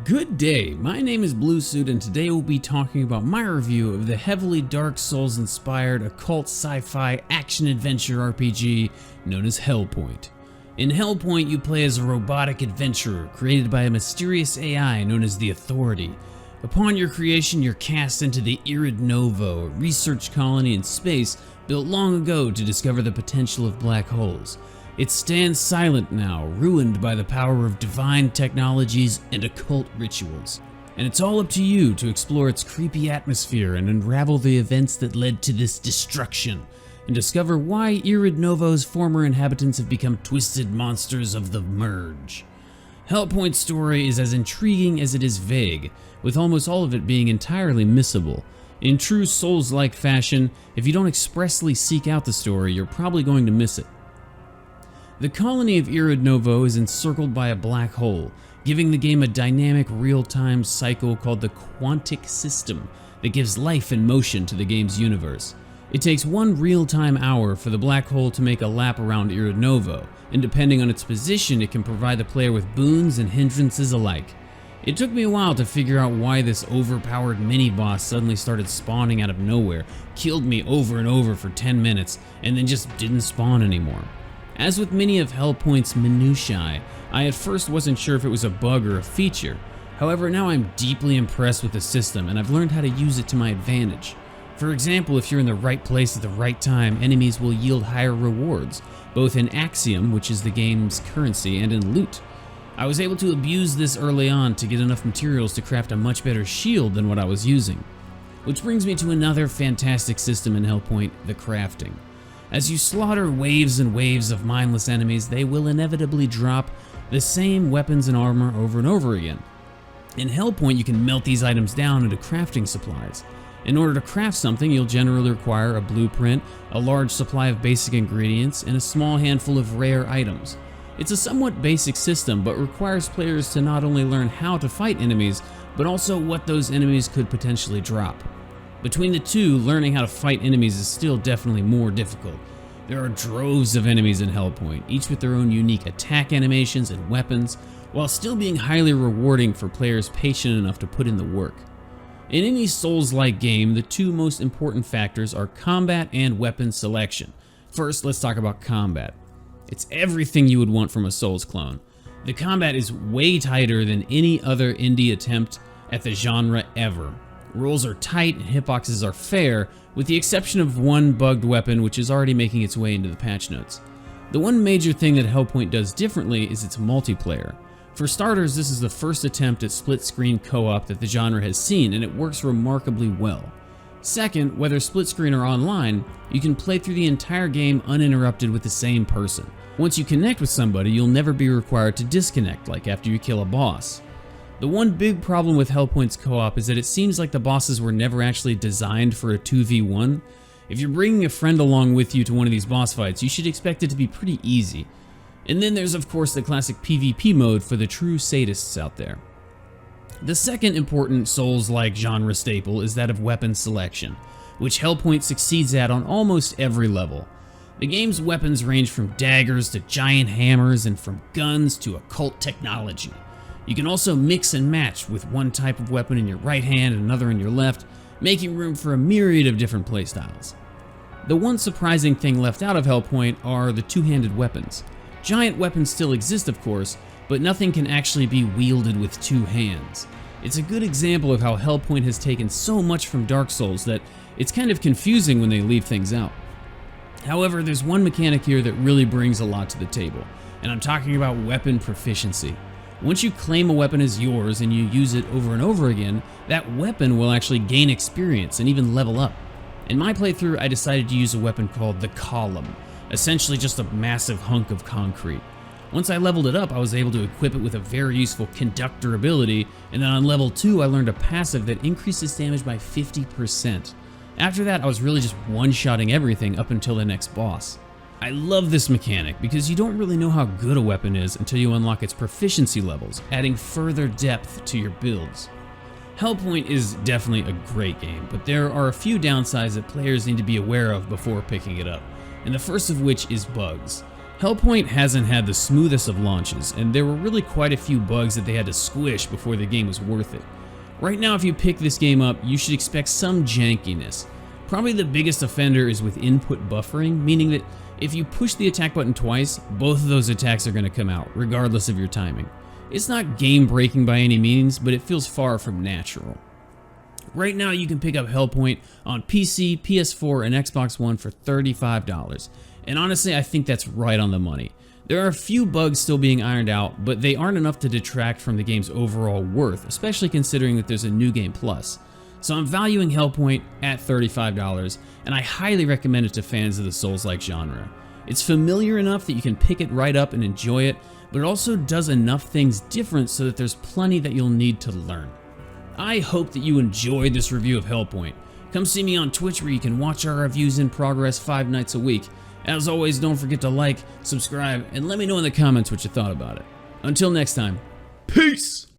Good day, my name is Bluesuit and today we'll be talking about my review of the heavily Dark Souls inspired occult sci-fi action-adventure RPG known as Hellpoint. In Hellpoint you play as a robotic adventurer created by a mysterious AI known as the Authority. Upon your creation you're cast into the Irid Novo, a research colony in space built long ago to discover the potential of black holes. It stands silent now, ruined by the power of divine technologies and occult rituals. And it's all up to you to explore its creepy atmosphere and unravel the events that led to this destruction, and discover why Irid Novo's former inhabitants have become twisted monsters of the Merge. Hellpoint's story is as intriguing as it is vague, with almost all of it being entirely missable. In true Souls-like fashion, if you don't expressly seek out the story, you're probably going to miss it. The colony of Irid Novo is encircled by a black hole, giving the game a dynamic real-time cycle called the Quantic System that gives life and motion to the game's universe. It takes one real-time hour for the black hole to make a lap around Irid Novo, and depending on its position it can provide the player with boons and hindrances alike. It took me a while to figure out why this overpowered mini-boss suddenly started spawning out of nowhere, killed me over and over for 10 minutes, and then just didn't spawn anymore. As with many of Hellpoint's minutiae, I at first wasn't sure if it was a bug or a feature. However, now I'm deeply impressed with the system and I've learned how to use it to my advantage. For example, if you're in the right place at the right time, enemies will yield higher rewards, both in Axiom, which is the game's currency, and in loot. I was able to abuse this early on to get enough materials to craft a much better shield than what I was using. Which brings me to another fantastic system in Hellpoint, the crafting. As you slaughter waves and waves of mindless enemies, they will inevitably drop the same weapons and armor over and over again. In Hellpoint, you can melt these items down into crafting supplies. In order to craft something, you'll generally require a blueprint, a large supply of basic ingredients, and a small handful of rare items. It's a somewhat basic system, but requires players to not only learn how to fight enemies, but also what those enemies could potentially drop. Between the two, learning how to fight enemies is still definitely more difficult. There are droves of enemies in Hellpoint, each with their own unique attack animations and weapons, while still being highly rewarding for players patient enough to put in the work. In any Souls-like game, the two most important factors are combat and weapon selection. First, let's talk about combat. It's everything you would want from a Souls clone. The combat is way tighter than any other indie attempt at the genre ever. Rolls are tight and hitboxes are fair, with the exception of one bugged weapon which is already making its way into the patch notes. The one major thing that Hellpoint does differently is its multiplayer. For starters, this is the first attempt at split-screen co-op that the genre has seen, and it works remarkably well. Second, whether split-screen or online, you can play through the entire game uninterrupted with the same person. Once you connect with somebody, you'll never be required to disconnect, like after you kill a boss. The one big problem with Hellpoint's co-op is that it seems like the bosses were never actually designed for a 2v1. If you're bringing a friend along with you to one of these boss fights, you should expect it to be pretty easy. And then there's of course the classic PvP mode for the true sadists out there. The second important Souls-like genre staple is that of weapon selection, which Hellpoint succeeds at on almost every level. The game's weapons range from daggers to giant hammers and from guns to occult technology. You can also mix and match with one type of weapon in your right hand and another in your left, making room for a myriad of different playstyles. The one surprising thing left out of Hellpoint are the two-handed weapons. Giant weapons still exist of course, but nothing can actually be wielded with two hands. It's a good example of how Hellpoint has taken so much from Dark Souls that it's kind of confusing when they leave things out. However, there's one mechanic here that really brings a lot to the table, and I'm talking about weapon proficiency. Once you claim a weapon as yours and you use it over and over again, that weapon will actually gain experience and even level up. In my playthrough, I decided to use a weapon called the Column, essentially just a massive hunk of concrete. Once I leveled it up, I was able to equip it with a very useful conductor ability, and then on level 2 I learned a passive that increases damage by 50%. After that, I was really just one-shotting everything up until the next boss. I love this mechanic because you don't really know how good a weapon is until you unlock its proficiency levels, adding further depth to your builds. Hellpoint is definitely a great game, but there are a few downsides that players need to be aware of before picking it up, and the first of which is bugs. Hellpoint hasn't had the smoothest of launches, and there were really quite a few bugs that they had to squish before the game was worth it. Right now, if you pick this game up, you should expect some jankiness. Probably the biggest offender is with input buffering, meaning that if you push the attack button twice, both of those attacks are going to come out, regardless of your timing. It's not game-breaking by any means, but it feels far from natural. Right now, you can pick up Hellpoint on PC, PS4, and Xbox One for $35. And honestly, I think that's right on the money. There are a few bugs still being ironed out, but they aren't enough to detract from the game's overall worth, especially considering that there's a new game plus. So I'm valuing Hellpoint at $35, and I highly recommend it to fans of the Souls-like genre. It's familiar enough that you can pick it right up and enjoy it, but it also does enough things different so that there's plenty that you'll need to learn. I hope that you enjoyed this review of Hellpoint. Come see me on Twitch where you can watch our reviews in progress 5 nights a week. As always, don't forget to like, subscribe, and let me know in the comments what you thought about it. Until next time, peace!